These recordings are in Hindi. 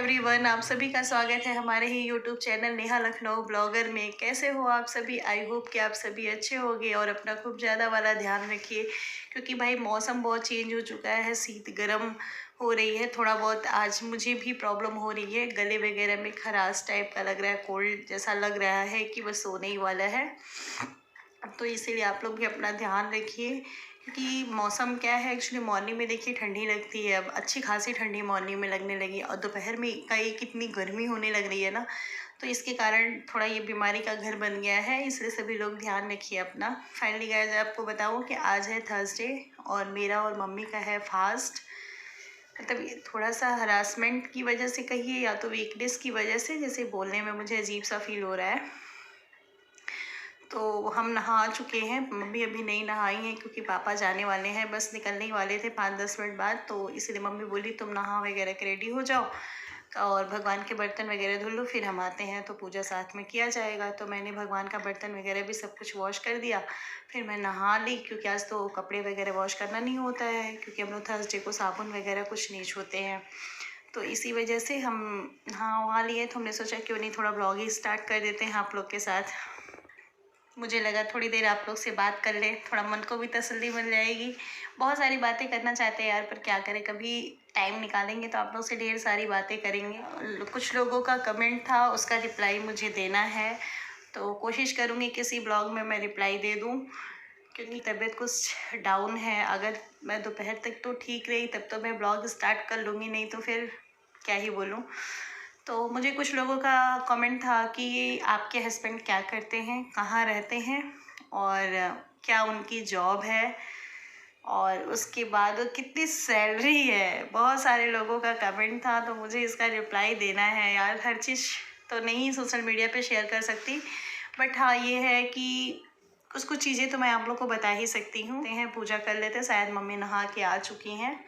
एवरीवन, आप सभी का स्वागत है हमारे ही YouTube channel Neha Lucknow blogger में। कैसे हो आप सभी? आई होप कि आप सभी अच्छे होंगे और अपना खूब ज़्यादा वाला ध्यान रखिए, क्योंकि भाई मौसम बहुत चेंज हो चुका है, शीत गर्म हो रही है। थोड़ा बहुत आज मुझे भी प्रॉब्लम हो रही है, गले वगैरह में खराश टाइप का लग रहा है, कोल्ड जैसा लग रहा है कि बस सोने ही वाला है। तो इसीलिए आप लोग भी अपना ध्यान रखिए, क्योंकि मौसम क्या है एक्चुअली, मॉर्निंग में देखिए ठंडी लगती है, अब अच्छी खासी ठंडी मॉर्निंग में लगने लगी और दोपहर में कई कितनी गर्मी होने लग रही है ना। तो इसके कारण थोड़ा ये बीमारी का घर बन गया है, इसलिए सभी लोग ध्यान रखिए अपना। फाइनली गाइस, आपको बताऊँ कि आज है थर्सडे और मेरा और मम्मी का है फास्ट। मतलब ये थोड़ा सा हरासमेंट की वजह से कहिए या तो वीकनेस की वजह से, जैसे बोलने में मुझे अजीब सा फील हो रहा है। तो हम नहा चुके हैं, मम्मी अभी नहीं नहाई हैं क्योंकि पापा जाने वाले हैं, बस निकलने ही वाले थे 5-10 मिनट बाद। तो इसलिए मम्मी बोली तुम नहा वगैरह के रेडी हो जाओ और भगवान के बर्तन वगैरह धुल लो, फिर हम आते हैं तो पूजा साथ में किया जाएगा। तो मैंने भगवान का बर्तन वगैरह भी सब कुछ वॉश कर दिया, फिर मैं नहा ली, क्योंकि आज तो कपड़े वगैरह वॉश करना नहीं होता है, क्योंकि हम लोग थर्सडे को साबुन वगैरह कुछ नहीं छूते हैं। तो इसी वजह से हम नहा वहा लिए, तो हमने सोचा क्यों नहीं थोड़ा ब्लॉग ही स्टार्ट कर देते हैं आप लोग के साथ। मुझे लगा थोड़ी देर आप लोग से बात कर ले, थोड़ा मन को भी तसल्ली मिल जाएगी। बहुत सारी बातें करना चाहते हैं यार, पर क्या करें, कभी टाइम निकालेंगे तो आप लोग से ढेर सारी बातें करेंगे। कुछ लोगों का कमेंट था, उसका रिप्लाई मुझे देना है, तो कोशिश करूँगी किसी ब्लॉग में मैं रिप्लाई दे दूँ, क्योंकि तबीयत कुछ डाउन है। अगर मैं दोपहर तक तो ठीक रही तब तो मैं ब्लॉग स्टार्ट कर लूँगी, नहीं तो फिर क्या ही बोलूँ। तो मुझे कुछ लोगों का कमेंट था कि आपके हस्बैंड क्या करते हैं, कहाँ रहते हैं और क्या उनकी जॉब है, और उसके बाद वो कितनी सैलरी है। बहुत सारे लोगों का कमेंट था, तो मुझे इसका रिप्लाई देना है यार। हर चीज़ तो नहीं सोशल मीडिया पे शेयर कर सकती, बट हाँ ये है कि कुछ कुछ चीज़ें तो मैं आप लोग को बता ही सकती हूँ। पूजा कर लेते हैं, शायद मम्मी नहा के आ चुकी हैं,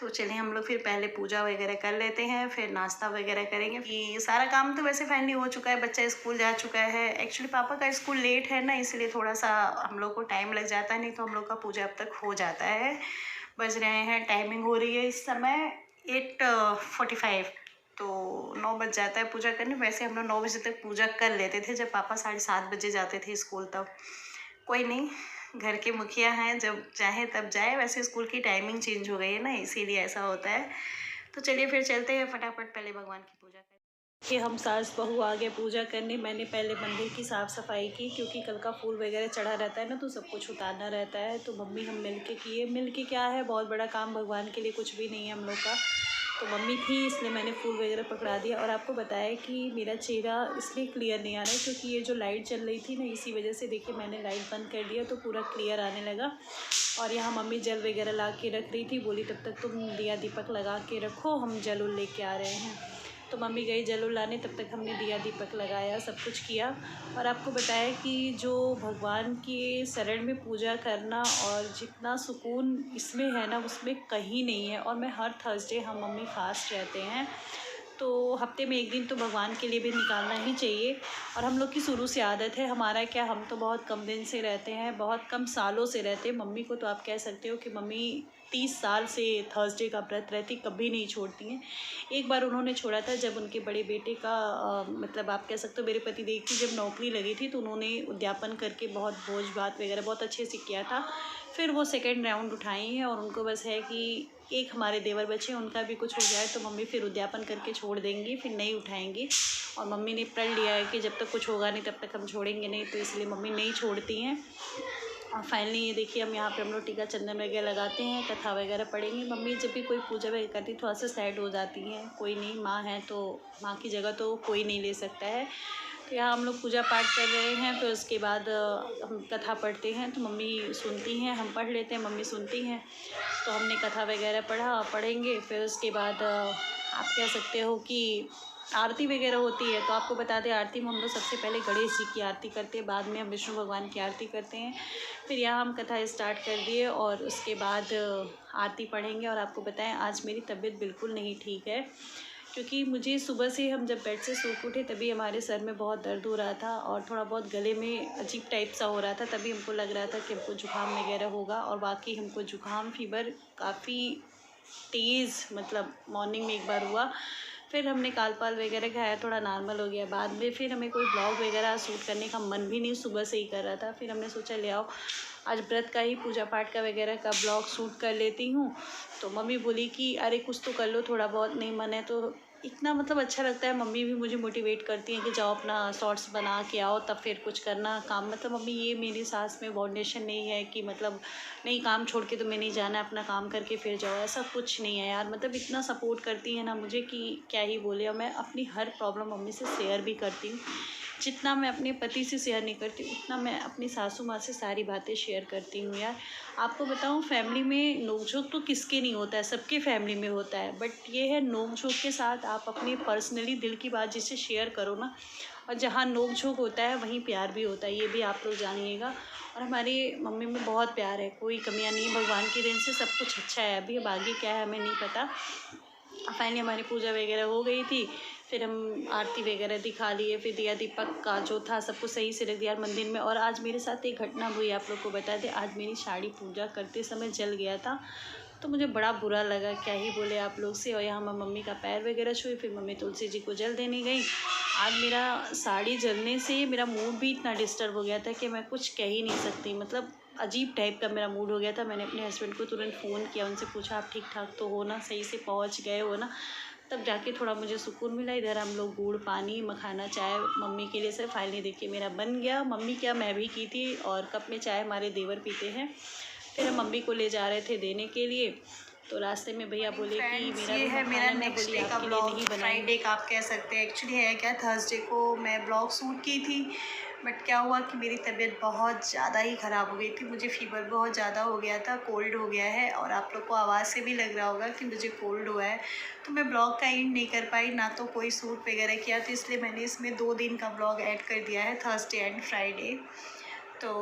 तो चलिए हम लोग फिर पहले पूजा वगैरह कर लेते हैं, फिर नाश्ता वगैरह करेंगे। कि सारा काम तो वैसे फाइनली हो चुका है, बच्चा स्कूल जा चुका है। एक्चुअली पापा का स्कूल लेट है ना, इसलिए थोड़ा सा हम लोग को टाइम लग जाता है, नहीं तो हम लोग का पूजा अब तक हो जाता है। बज रहे हैं, टाइमिंग हो रही है इस समय 8:45, तो 9 बज जाता है पूजा करने। वैसे हम लोग 9 बजे तक पूजा कर लेते थे, जब पापा 7:30 बजे जाते थे स्कूल तब। कोई नहीं, घर के मुखिया हैं, जब चाहे तब जाए। वैसे स्कूल की टाइमिंग चेंज हो गई है ना, इसीलिए ऐसा होता है। तो चलिए फिर चलते हैं फटाफट, पहले भगवान की पूजा करें। कि हम सास बहू आ गए पूजा करने। मैंने पहले मंदिर की साफ़ सफाई की, क्योंकि कल का फूल वगैरह चढ़ा रहता है ना, तो सब कुछ उतारना रहता है। तो मम्मी हम मिल के किए। मिल के क्या है, बहुत बड़ा काम भगवान के लिए कुछ भी नहीं है हम लोग का। तो मम्मी थी इसलिए मैंने फूल वगैरह पकड़ा दिया। और आपको बताया कि मेरा चेहरा इसलिए क्लियर नहीं आ रहा है, क्योंकि ये जो लाइट चल रही थी ना, इसी वजह से देखिए मैंने लाइट बंद कर दिया तो पूरा क्लियर आने लगा। और यहाँ मम्मी जल वगैरह ला के रख रही थी, बोली तब तक तुम दिया दीपक लगा के रखो, हम जल उल लेके आ रहे हैं। तो मम्मी गई जल उल लाने, तब तक हमने दिया दीपक लगाया, सब कुछ किया। और आपको बताया कि जो भगवान के शरण में पूजा करना और जितना सुकून इसमें है ना, उसमें कहीं नहीं है। और मैं हर थर्सडे हम मम्मी फास्ट रहते हैं, तो हफ्ते में एक दिन तो भगवान के लिए भी निकालना ही चाहिए। और हम लोग की शुरू से आदत है। हमारा क्या, हम तो बहुत कम दिन से रहते हैं, बहुत कम सालों से रहते हैं। मम्मी को तो आप कह सकते हो कि मम्मी 30 साल से थर्सडे का व्रत रहती, कभी नहीं छोड़ती हैं। एक बार उन्होंने छोड़ा था जब उनके बड़े बेटे का मतलब आप कह सकते हो मेरे पति देव की जब नौकरी लगी थी, तो उन्होंने उद्यापन करके बहुत भोज भात वगैरह बहुत अच्छे से किया था। फिर वो सेकेंड राउंड उठाई हैं और उनको बस है कि एक हमारे देवर बच्चे, उनका भी कुछ हो जाए तो मम्मी फिर उद्यापन करके छोड़ देंगी, फिर नहीं उठाएंगी। और मम्मी ने प्रण लिया है कि जब तक कुछ होगा नहीं तब तक हम छोड़ेंगे नहीं, तो इसलिए मम्मी नहीं छोड़ती हैं। और फाइनली ये देखिए हम यहाँ पे हम लोग टीका चंदन वगैरह लगाते हैं, कथा वगैरह पढ़ेंगे। मम्मी जब भी कोई पूजा वगैरह करती थोड़ा सा सैड हो जाती हैं, कोई नहीं, माँ है तो माँ की जगह तो कोई नहीं ले सकता है। तो यहाँ हम लोग पूजा पाठ कर रहे हैं, फिर उसके बाद हम कथा पढ़ते हैं। तो मम्मी सुनती हैं, हम पढ़ लेते हैं, मम्मी सुनती हैं। तो हमने कथा वगैरह पढ़ेंगे। फिर उसके बाद आप कह सकते हो कि आरती वगैरह होती है। तो आपको बता दें, आरती में हम लोग सबसे पहले गणेश जी की आरती करते हैं, बाद में हम विष्णु भगवान की आरती करते हैं। फिर यहाँ हम कथा स्टार्ट कर दिए और उसके बाद आरती पढ़ेंगे। और आपको बताएं, आज मेरी तबीयत बिल्कुल नहीं ठीक है, क्योंकि मुझे सुबह से हम जब बेड से सो के उठे तभी हमारे सर में बहुत दर्द हो रहा था और थोड़ा बहुत गले में अजीब टाइप सा हो रहा था। तभी हमको लग रहा था कि हमको जुकाम वगैरह होगा। और बाकी हमको जुकाम फीवर काफ़ी तेज़, मतलब मॉर्निंग में एक बार हुआ, फिर हमने काल-पाल वगैरह खाया, थोड़ा नॉर्मल हो गया। बाद में फिर हमें कोई ब्लॉग वगैरह शूट करने का मन भी नहीं सुबह से ही कर रहा था। फिर हमने सोचा ले आओ आज व्रत का ही पूजा पाठ का वगैरह का ब्लॉग शूट कर लेती हूँ। तो मम्मी बोली कि अरे कुछ तो कर लो, थोड़ा बहुत नहीं मन है तो। इतना मतलब अच्छा लगता है, मम्मी भी मुझे मोटिवेट करती हैं कि जाओ अपना शॉर्ट्स बना के आओ तब फिर कुछ करना काम। मतलब मम्मी ये मेरी सास में बाउंडेशन नहीं है कि मतलब नहीं काम छोड़ के तो मैं नहीं जाना, अपना काम करके फिर जाओ, ऐसा कुछ नहीं है यार। मतलब इतना सपोर्ट करती है ना मुझे कि क्या ही बोले। और मैं अपनी हर प्रॉब्लम मम्मी से शेयर भी करती हूँ। जितना मैं अपने पति से शेयर नहीं करती उतना मैं अपनी सासू माँ से सारी बातें शेयर करती हूँ यार। आपको बताऊँ फैमिली में नोक-झोंक तो किसके नहीं होता है, सबके फैमिली में होता है। बट ये है नोक-झोंक के साथ आप अपनी पर्सनली दिल की बात जिससे शेयर करो ना, और जहाँ नोक-झोंक होता है वहीं प्यार भी होता है, ये भी आप लोग जानिएगा। और हमारी मम्मी में बहुत प्यार है, कोई कमियाँ नहीं, भगवान की देन से सब कुछ अच्छा है। अभी अब आगे क्या है हमें नहीं पता। फाइनली हमारी पूजा वगैरह हो गई थी, फिर हम आरती वगैरह दिखा लिए, फिर दिया दीपक का जो था सब कुछ सही से रख दिया मंदिर में। और आज मेरे साथ एक घटना हुई, आप लोग को बता दें। आज मेरी साड़ी पूजा करते समय जल गया था, तो मुझे बड़ा बुरा लगा, क्या ही बोले आप लोग से। और यहाँ मैं मम्मी का पैर वगैरह छुई, फिर मम्मी तुलसी जी को जल देने गई। आज मेरा साड़ी जलने से मेरा मूड भी इतना डिस्टर्ब हो गया था कि मैं कुछ कह ही नहीं सकती। मतलब अजीब टाइप का मेरा मूड हो गया था। मैंने अपने हस्बैंड को तुरंत फ़ोन किया, उनसे पूछा आप ठीक ठाक तो हो ना, सही से पहुंच गए हो ना। तब जाके थोड़ा मुझे सुकून मिला। इधर हम लोग गुड़ पानी मखाना चाय मम्मी के लिए से फाइनली देखिए मेरा बन गया। मम्मी क्या मैं भी की थी। और कप में चाय हमारे देवर पीते हैं। फिर हम मम्मी को ले जा रहे थे देने के लिए, तो रास्ते में भैया बोले कि मेरा ये भी है मेरा मखाना, मैं नेक्स्ट बोली डे का आपके लिए ब्लॉग, नहीं बनाई। फ्राइडे का आप कह सकते हैं। एक्चुअली है क्या, थर्सडे को मैं ब्लॉग शूट की थी, बट क्या हुआ कि मेरी तबीयत बहुत ज़्यादा ही ख़राब हो गई थी। मुझे फ़ीवर बहुत ज़्यादा हो गया था, कोल्ड हो गया है, और आप लोग को आवाज़ से भी लग रहा होगा कि मुझे कोल्ड हुआ है। तो मैं ब्लॉग का एंड नहीं कर पाई, ना तो कोई शूट वगैरह किया, तो इसलिए मैंने इसमें 2 दिन का ब्लॉग ऐड कर दिया है, थर्सडे एंड फ्राइडे। तो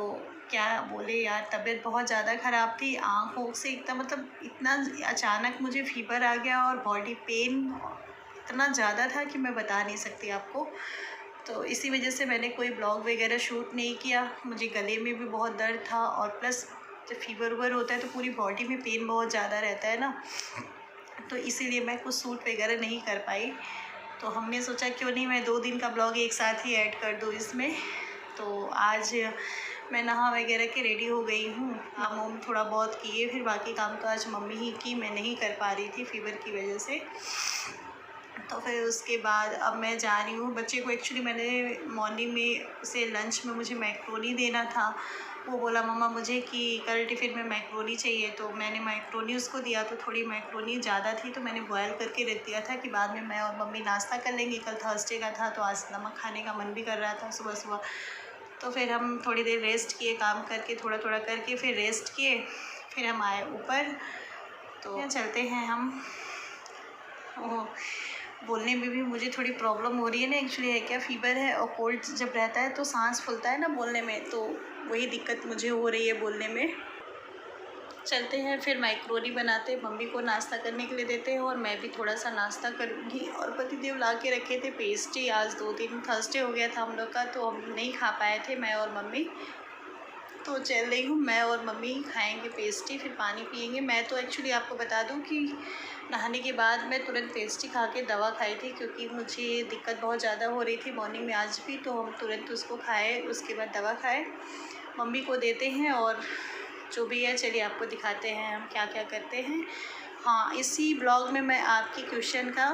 क्या बोले यार, तबीयत बहुत ज़्यादा ख़राब थी, आँखों से एकदम मतलब इतना अचानक मुझे फ़ीवर आ गया, और बॉडी पेन इतना ज़्यादा था कि मैं बता नहीं सकती आपको। तो इसी वजह से मैंने कोई ब्लॉग वगैरह शूट नहीं किया। मुझे गले में भी बहुत दर्द था, और प्लस जब फ़ीवर वूवर होता है तो पूरी बॉडी में पेन बहुत ज़्यादा रहता है ना, तो इसीलिए मैं कुछ शूट वगैरह नहीं कर पाई। तो हमने सोचा क्यों नहीं मैं 2 दिन का ब्लॉग एक साथ ही ऐड कर दूँ इसमें। तो आज मैं नहा वगैरह के रेडी हो गई हूँ, काम वाम थोड़ा बहुत किए, फिर बाकी काम तो आज मम्मी ही की, मैं नहीं कर पा रही थी फ़ीवर की वजह से। तो फिर उसके बाद अब मैं जा रही हूँ। बच्चे को एक्चुअली मैंने मॉर्निंग में उसे लंच में मुझे मैक्रोनी देना था। वो बोला मम्मा मुझे कि कल टिफ़िन में मैक्रोनी चाहिए, तो मैंने मैक्रोनी उसको दिया। तो थोड़ी मैक्रोनी ज़्यादा थी तो मैंने बॉयल करके रख दिया था कि बाद में मैं और मम्मी नाश्ता कर लेंगे। कल थर्सडे का था तो आज नमक खाने का मन भी कर रहा था सुबह सुबह। तो फिर हम थोड़ी देर रेस्ट किए, काम करके थोड़ा थोड़ा करके फिर रेस्ट किए, फिर हम आए ऊपर। तो यहाँ चलते हैं हम। ओह, बोलने में भी मुझे थोड़ी प्रॉब्लम हो रही है ना। एक्चुअली है क्या, फ़ीवर है और कोल्ड जब रहता है तो सांस फूलता है ना बोलने में, तो वही दिक्कत मुझे हो रही है बोलने में। चलते हैं फिर मैक्रोनी बनाते, मम्मी को नाश्ता करने के लिए देते हैं और मैं भी थोड़ा सा नाश्ता करूँगी। और पतिदेव ला के रखे थे पेस्ट्री, आज 2 दिन थर्सडे हो गया था हम लोग का, तो हम नहीं खा पाए थे मैं और मम्मी। तो चल रही हूँ, मैं और मम्मी खाएंगे पेस्ट्री, फिर पानी पियेंगे। मैं तो एक्चुअली आपको बता दूँ कि नहाने के बाद मैं तुरंत पेस्ट्री खा के दवा खाई थी, क्योंकि मुझे दिक्कत बहुत ज़्यादा हो रही थी मॉर्निंग में आज भी। तो हम तुरंत उसको खाए, उसके बाद दवा खाए, मम्मी को देते हैं। और जो भी है चलिए आपको दिखाते हैं हम क्या क्या करते हैं। हाँ, इसी ब्लॉग में मैं आपकी क्वेश्चन का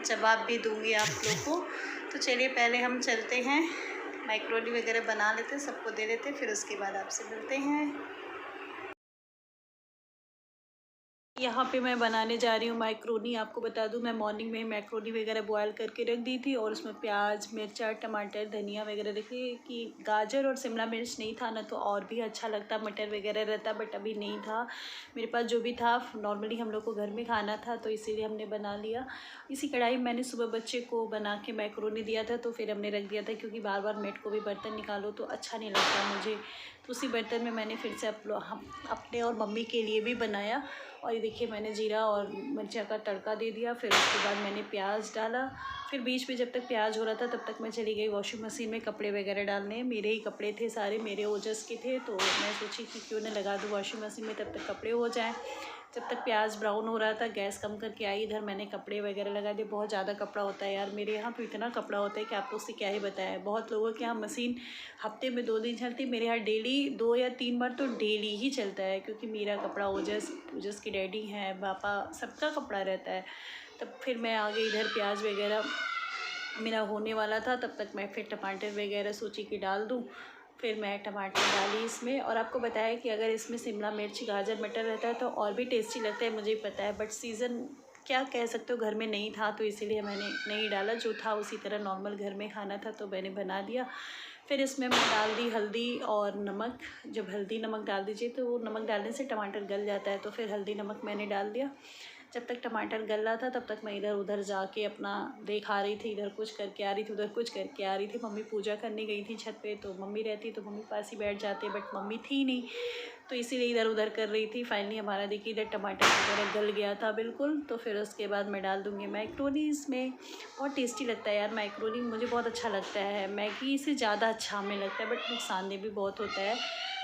जवाब भी दूँगी आप लोग को। तो चलिए पहले हम चलते हैं, मैक्रोनी वगैरह बना लेते, सबको दे देते, फिर उसके बाद आपसे मिलते हैं। यहाँ पे मैं बनाने जा रही हूँ मैक्रोनी। आपको बता दूँ मैं मॉर्निंग में मैक्रोनी वगैरह बॉयल करके रख दी थी, और उसमें प्याज मिर्चा टमाटर धनिया वगैरह देखिए कि गाजर और शिमला मिर्च नहीं था ना तो और भी अच्छा लगता, मटर वगैरह रहता, बट अभी नहीं था मेरे पास। जो भी था नॉर्मली हम लोग को घर में खाना था, तो इसीलिए हमने बना लिया। इसी कढ़ाई में मैंने सुबह बच्चे को बना के मैक्रोनी दिया था, तो फिर हमने रख दिया था, क्योंकि बार बार मेट को भी बर्तन निकालो तो अच्छा नहीं लगता मुझे। तो उसी बर्तन में मैंने फिर से हम अपने और मम्मी के लिए भी बनाया। और ये देखिए मैंने जीरा और मिर्चा का तड़का दे दिया, फिर उसके बाद मैंने प्याज डाला। फिर बीच में जब तक प्याज हो रहा था तब तक मैं चली गई वॉशिंग मशीन में कपड़े वगैरह डालने। मेरे ही कपड़े थे सारे, मेरे ओजस के थे, तो मैं सोची कि क्यों ना लगा दूँ वॉशिंग मशीन में, तब तक कपड़े हो जाएँ। जब तक प्याज ब्राउन हो रहा था गैस कम करके आई। इधर मैंने कपड़े वगैरह लगा दिए। बहुत ज़्यादा कपड़ा होता है यार मेरे यहाँ, तो इतना कपड़ा होता है कि आप लोग से क्या ही बताया। बहुत लोगों के यहाँ मशीन हफ्ते में 2 दिन चलती, मेरे यहाँ डेली 2 या 3 बार तो डेली ही चलता है, क्योंकि मेरा कपड़ा ओजस की डैडी हैं, पापा, सबका कपड़ा रहता है। तब फिर मैं आ गई इधर, प्याज वगैरह मेरा होने वाला था, तब तक मैं फिर टमाटर वगैरह सोची कि डाल दूँ। फिर मैं टमाटर डाली इसमें, और आपको बताया कि अगर इसमें शिमला मिर्च, गाजर, मटर रहता है तो और भी टेस्टी लगता है, मुझे पता है। बट सीज़न क्या कह सकते हो, घर में नहीं था तो इसीलिए मैंने नहीं डाला। जो था उसी तरह नॉर्मल घर में खाना था तो मैंने बना दिया। फिर इसमें मैं डाल दी हल्दी और नमक। जब हल्दी नमक डाल दीजिए तो वो नमक डालने से टमाटर गल जाता है, तो फिर हल्दी नमक मैंने डाल दिया। जब तक टमाटर गल रहा था तब तक मैं इधर उधर जाके अपना देख आ रही थी। इधर कुछ करके आ रही थी, उधर कुछ करके आ रही थी। मम्मी पूजा करने गई थी छत पे, तो मम्मी रहती तो मम्मी पास ही बैठ जाते, बट मम्मी थी नहीं, तो इसीलिए इधर उधर कर रही थी। फाइनली हमारा देखिए इधर टमाटर वगैरह गल गया था बिल्कुल। तो फिर उसके बाद मैं डाल दूँगी मैक्रोनी इसमें। बहुत टेस्टी लगता है यार मैक्रोनी, मुझे बहुत अच्छा लगता है। मैगी से ज़्यादा अच्छा हमें लगता है, बट नुकसानदेह भी बहुत होता है।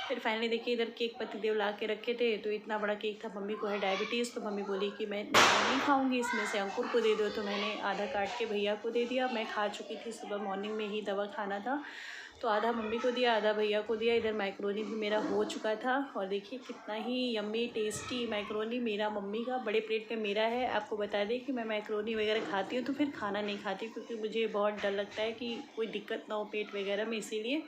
फिर फाइनली देखिए इधर केक पतिदेव ला के रखे थे, तो इतना बड़ा केक था। मम्मी को है डायबिटीज़, तो मम्मी बोली कि मैं नहीं खाऊंगी, इसमें से अंकुर को दे दो, तो मैंने आधा काट के भैया को दे दिया। मैं खा चुकी थी, सुबह मॉर्निंग में ही दवा खाना था, तो आधा मम्मी को दिया, आधा भैया को दिया। इधर मैक्रोनी भी मेरा हो चुका था, और देखिए कितना ही यम्मी टेस्टी मैक्रोनी मेरा मम्मी का बड़े प्लेट में मेरा है। आपको बता दें कि मैं मैक्रोनी वगैरह खाती हूँ तो फिर खाना नहीं खाती, क्योंकि मुझे बहुत डर लगता है कि कोई दिक्कत ना हो पेट वगैरह में, इसीलिए।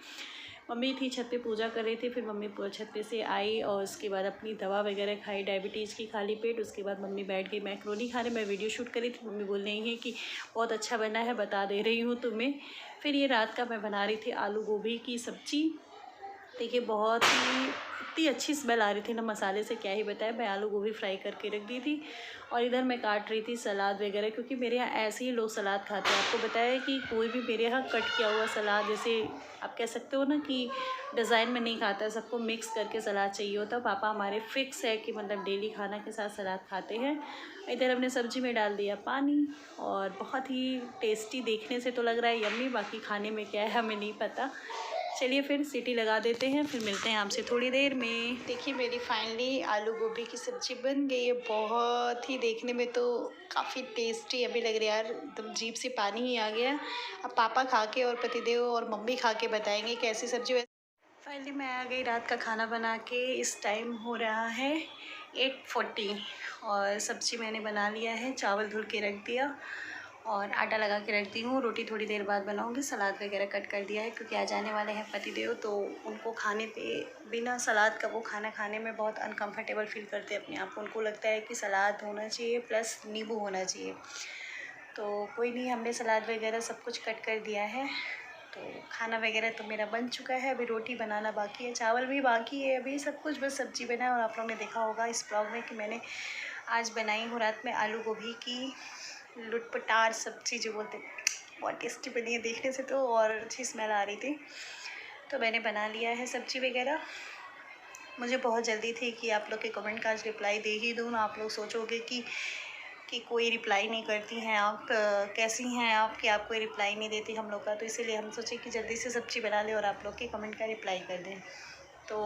मम्मी थी छत पे पूजा कर रही थी, फिर मम्मी छत पे से आई और उसके बाद अपनी दवा वगैरह खाई डायबिटीज़ की खाली पेट। उसके बाद मम्मी बैठ गई मैक्रोनी खाने। मैं वीडियो शूट करी थी, मम्मी बोल रही है कि बहुत अच्छा बना है, बता दे रही हूँ तुम्हें। फिर ये रात का मैं बना रही थी आलू गोभी की सब्ज़ी। देखिए बहुत ही इतनी अच्छी स्मेल आ रही थी ना मसाले से, क्या ही बताया। मैं आलू गोभी फ्राई करके रख दी थी, और इधर मैं काट रही थी सलाद वगैरह, क्योंकि मेरे यहाँ ऐसे ही लोग सलाद खाते हैं। आपको बताया कि कोई भी मेरे यहाँ कट किया हुआ सलाद, जैसे आप कह सकते हो ना कि डिज़ाइन में नहीं खाता है, सबको मिक्स करके सलाद चाहिए होता है। पापा हमारे फिक्स है कि मतलब डेली खाना के साथ सलाद खाते हैं। इधर हमने सब्ज़ी में डाल दिया पानी, और बहुत ही टेस्टी देखने से तो लग रहा है यम्मी, बाकी खाने में क्या है हमें नहीं पता। चलिए फिर सीटी लगा देते हैं, फिर मिलते हैं आपसे थोड़ी देर में। देखिए मेरी फाइनली आलू गोभी की सब्ज़ी बन गई है। बहुत ही देखने में तो काफ़ी टेस्टी अभी लग रही है यार, एकदम जीभ से पानी ही आ गया। अब पापा खा के और पतिदेव और मम्मी खा के बताएंगे कैसी सब्ज़ी। फाइनली मैं आ गई रात का खाना बना के। इस टाइम हो रहा है 8:40, और सब्ज़ी मैंने बना लिया है, चावल धुल के रख दिया और आटा लगा के रख दी हूँ। रोटी थोड़ी देर बाद बनाऊँगी। सलाद वगैरह कट कर दिया है, क्योंकि आ जाने वाले हैं पतिदेव, तो उनको खाने पे बिना सलाद का वो खाना खाने में बहुत अनकंफर्टेबल फील करते हैं अपने आप को। उनको लगता है कि सलाद होना चाहिए प्लस नींबू होना चाहिए। तो कोई नहीं, हमने सलाद वगैरह सब कुछ कट कर दिया है। तो खाना वगैरह तो मेरा बन चुका है, अभी रोटी बनाना बाकी है, चावल भी बाकी है, अभी सब कुछ बस सब्ज़ी बना है। और आप लोगों ने देखा होगा इस ब्लॉग में कि मैंने आज बनाई हूँ रात में आलू गोभी की लुटपुटार सब्ज़ी, जो बोलते हैं। बहुत टेस्टी बनी है देखने से तो, और अच्छी स्मेल आ रही थी। तो मैंने बना लिया है सब्ज़ी वगैरह। मुझे बहुत जल्दी थी कि आप लोग के कमेंट का आज रिप्लाई दे ही दूँ ना। आप लोग सोचोगे कि कोई रिप्लाई नहीं करती हैं आप, कैसी हैं आप कि आप कोई रिप्लाई नहीं देती हम लोग का। तो इसीलिए हम सोचे कि जल्दी से सब्ज़ी बना लें और आप लोग के कमेंट का रिप्लाई कर दें। तो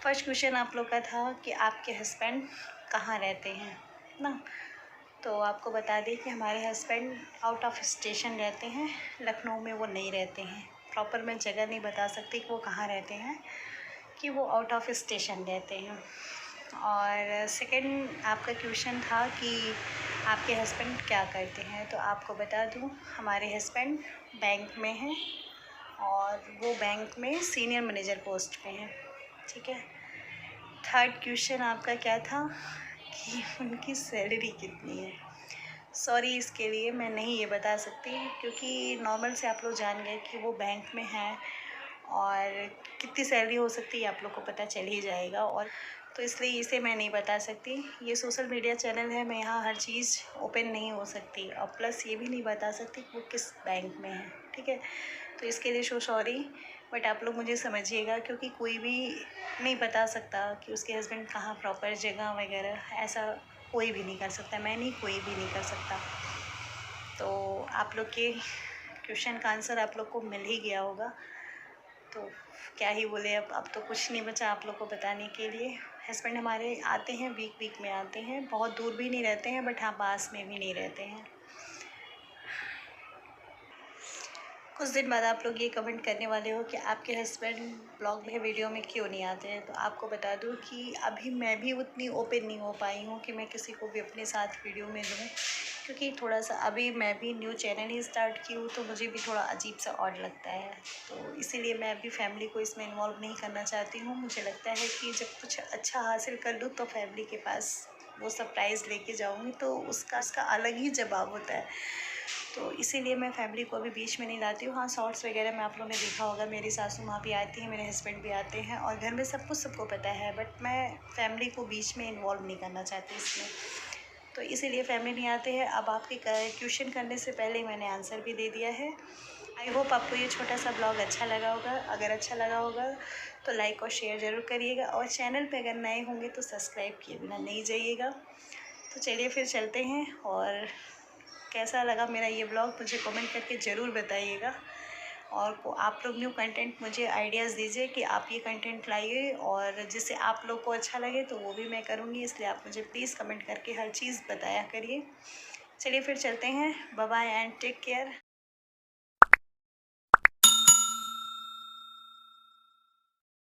फर्स्ट क्वेश्चन आप लोग का था कि आपके हस्बैंड कहाँ रहते हैं ना। तो आपको बता दें कि हमारे हस्बैंड आउट ऑफ स्टेशन रहते हैं, लखनऊ में वो नहीं रहते हैं। प्रॉपर मैं जगह नहीं बता सकती कि वो कहाँ रहते हैं, कि वो आउट ऑफ स्टेशन रहते हैं। और सेकंड आपका क्वेश्चन था कि आपके हस्बैंड क्या करते हैं। तो आपको बता दूं, हमारे हस्बैंड बैंक में हैं, और वो बैंक में सीनियर मैनेजर पोस्ट पे हैं, ठीक है। थर्ड क्वेश्चन आपका क्या था कि उनकी सैलरी कितनी है। सॉरी, इसके लिए मैं नहीं ये बता सकती, क्योंकि नॉर्मल से आप लोग जान गए कि वो बैंक में हैं, और कितनी सैलरी हो सकती है आप लोग को पता चल ही जाएगा। और तो इसलिए इसे मैं नहीं बता सकती। ये सोशल मीडिया चैनल है, मैं यहाँ हर चीज़ ओपन नहीं हो सकती, और प्लस ये भी नहीं बता सकती कि वो किस बैंक में है, ठीक है। तो इसके लिए सो सॉरी, बट आप लोग मुझे समझिएगा, क्योंकि कोई भी नहीं बता सकता कि उसके हस्बैंड कहाँ प्रॉपर जगह वगैरह, ऐसा कोई भी नहीं कर सकता, मैं नहीं, कोई भी नहीं कर सकता। तो आप लोग के क्वेश्चन का आंसर आप लोग को मिल ही गया होगा, तो क्या ही बोले। अब तो कुछ नहीं बचा आप लोग को बताने के लिए। हस्बैंड हमारे आते हैं, वीक में आते हैं, बहुत दूर भी नहीं रहते हैं बट हाँ पास में भी नहीं रहते हैं। कुछ दिन बाद आप लोग ये कमेंट करने वाले हो कि आपके हस्बैंड ब्लॉग में, वीडियो में क्यों नहीं आते हैं। तो आपको बता दूं कि अभी मैं भी उतनी ओपन नहीं हो पाई हूँ कि मैं किसी को भी अपने साथ वीडियो में लूँ, क्योंकि थोड़ा सा अभी मैं भी न्यू चैनल ही स्टार्ट की हूँ, तो मुझे भी थोड़ा अजीब सा ऑड लगता है। तो इसीलिए मैं अभी फैमिली को इसमें इन्वॉल्व नहीं करना चाहती हूँ। मुझे लगता है कि जब कुछ अच्छा हासिल कर लूँ तो फैमिली के पास वो सरप्राइज़ लेके जाऊँगी, तो उसका अलग ही जवाब होता है। तो इसीलिए मैं फैमिली को अभी बीच में नहीं लाती हूँ। हाँ, शॉर्ट्स वगैरह में आप लोगों ने देखा होगा, मेरी सासू माँ भी आती हैं, मेरे हस्बैंड भी आते हैं और घर में सब कुछ सबको पता है, बट मैं फैमिली को बीच में इन्वॉल्व नहीं करना चाहती इसमें। तो इसीलिए फैमिली नहीं आते हैं। अब आपके क्वेश्चन करने से पहले मैंने आंसर भी दे दिया है। आई होप आपको ये छोटा सा ब्लॉग अच्छा लगा होगा। अगर अच्छा लगा होगा तो लाइक और शेयर ज़रूर करिएगा, और चैनल पे अगर नए होंगे तो सब्सक्राइब किए बिना नहीं जाइएगा। तो चलिए फिर चलते हैं, और कैसा लगा मेरा ये ब्लॉग मुझे कमेंट करके ज़रूर बताइएगा। और आप लोग न्यू कंटेंट मुझे आइडियाज़ दीजिए कि आप ये कंटेंट लाइए, और जिससे आप लोग को अच्छा लगे तो वो भी मैं करूँगी। इसलिए आप मुझे प्लीज़ कमेंट करके हर चीज़ बताया करिए। चलिए फिर चलते हैं। Bye bye and take care.